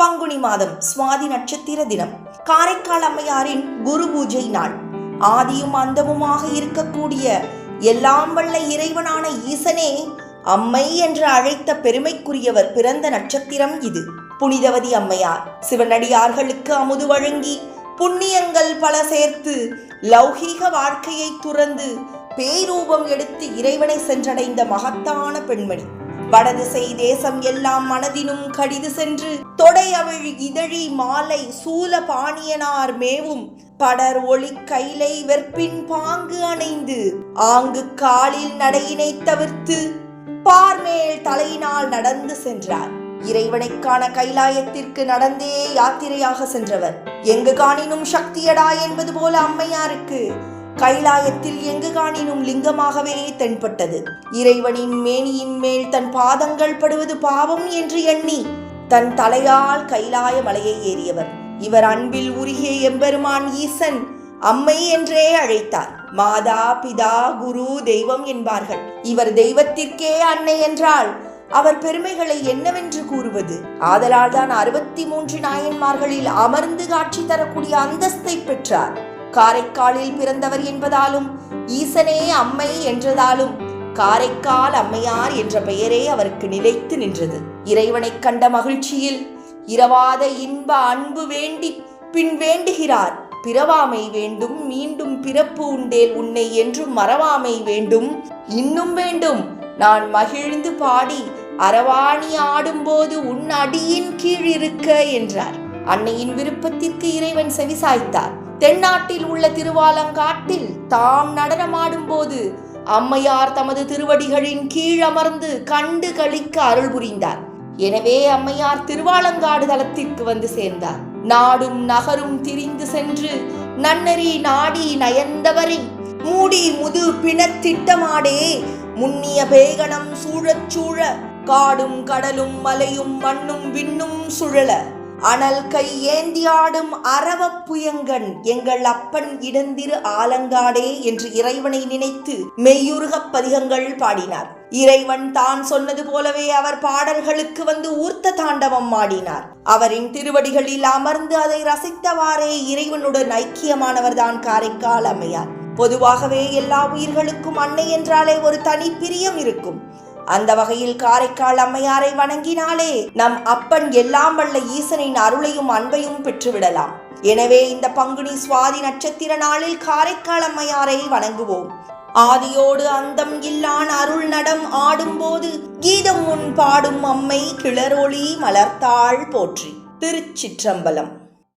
பங்குனி மாதம் சுவாதி நட்சத்திர தினம். காரைக்கால் அம்மையாரின் குரு பூஜை நாள். ஆதியும் அந்தமுமாக இருக்கக்கூடிய எல்லாம் வல்ல இறைவனான ஈசனே அம்மை என்று அழைத்த பெருமைக்குரியவர் பிறந்த நட்சத்திரம் இது. புனிதவதி அம்மையார் சிவனடியார்களுக்கு அமுது வழங்கி புண்ணியங்கள் பல சேர்த்து லௌகீக வாழ்க்கையை துறந்து பேரூபம் எடுத்து இறைவனை சென்றடைந்த மகத்தான பெண்மணி. வடதிசை தேசம் எல்லாம் மனதினும் கடிது சென்று தொடை அவிழ் இதழி மாலை சூல பாணியனார் மேவும் படர் ஒளி கைலை வெற்பின் பாங்கு அணைந்து ஆங்கு காலில் நடையினை தவிர்த்து பார்மேல் தலையினால் நடந்து சென்றார். இறைவனைக்கான கைலாயத்திற்கு நடந்தே யாத்திரையாக சென்றவர். எங்கு காணினும் சக்தியடா என்பது போல அம்மையாருக்கு கைலாயத்தில் எங்கு காணினும் லிங்கமாகவே தென்பட்டது. இறைவனின் மேனியின் மேல் தன் பாதங்கள் படுவது பாவம் என்று எண்ணி தன் தலையால் கைலாய மலையை ஏறியவர். இவர் அன்பில் உருகிய எம்பெருமான் ஈசன் அம்மை என்றே அழைத்தார். மாதா பிதா குரு தெய்வம் என்பார்கள். இவர் தெய்வத்திற்கே அன்னை என்றால் அவர் பெருமைகளை என்னவென்று கூறுவது? ஆதலால் தான் 63 நாயன்மார்களில் அமர்ந்து காட்சி தரக்கூடிய அந்தஸ்தை பெற்றார். காரைக்காலில் பிறந்தவர் என்பதாலும் ஈசனே அம்மை என்றதாலும் காரைக்கால் அம்மையார் என்ற பெயரே அவருக்கு நிலைத்து நின்றது. இறைவனை கண்ட மகிழ்ச்சியில் இரவாத இன்ப அன்பு வேண்டி பின் வேண்டுகிறார். பிறவாமை வேண்டும், மீண்டும் பிறப்பு உண்டேல் உன்னை என்றும் மறவாமை வேண்டும், இன்னும் வேண்டும் நான் மகிழ்ந்து பாடி அரவாணி ஆடும்போது உன் அடியின் கீழ் இருக்க என்றார். அன்னையின் விருப்பத்திற்கு இறைவன் செவிசாய்த்தார். தென்னாட்டில் உள்ள திருவாலங்காட்டில் தாம் நடனமாடும் போது அம்மையார் தமது திருவடிகளின் கீழ் அமர்ந்து கண்டு களிக்க அருள் புரிந்தார். எனவே அம்மையார் திருவாலங்காடு தலத்திற்கு வந்து சேர்ந்தார். நாடும் நகரும் திரிந்து சென்று நன்னெறி நாடி நயந்தவரை மூடி முது பிணத்திட்டமாடே முன்னிய பேகணம் சூழச் சூழ காடும் கடலும் மலையும் மண்ணும் விண்ணும் சுழல அனல் கை ஏந்தியாடும் அரவ புயங்கன் எங்கள் அப்பன் இடந்திரு ஆலங்காடே என்று இறைவனை நினைத்து மெய்யுருகப் பதிகங்கள் பாடினார். இறைவன் தான் சொன்னது போலவே அவர் பாடல்களுக்கு வந்து ஊர்த்த தாண்டவம் ஆடினார். அவரின் திருவடிகளில் அமர்ந்து அதை ரசித்தவாறே இறைவனுடன் ஐக்கியமானவர்தான் காரைக்கால் அம்மையார். பொதுவாகவே எல்லா உயிர்களுக்கும் அன்னை என்றாலே ஒரு தனி பிரியம் இருக்கும். அந்த வகையில் காரைக்கால் அம்மையாரை வணங்கினாலே நம் அப்பன் எல்லாம் வல்ல ஈசனின் அருளையும் அன்பையும் பெற்றுவிடலாம். எனவே இந்த பங்குனி சுவாதி நட்சத்திர நாளில் காரைக்கால் அம்மையாரை வணங்குவோம். ஆதியோடு அந்தம் இல்லான் அருள் நடம் ஆடும்போது கீதம் முன் பாடும் அம்மை கிளரொளி மலர்த்தாள் போற்றி. திருச்சிற்றம்பலம்.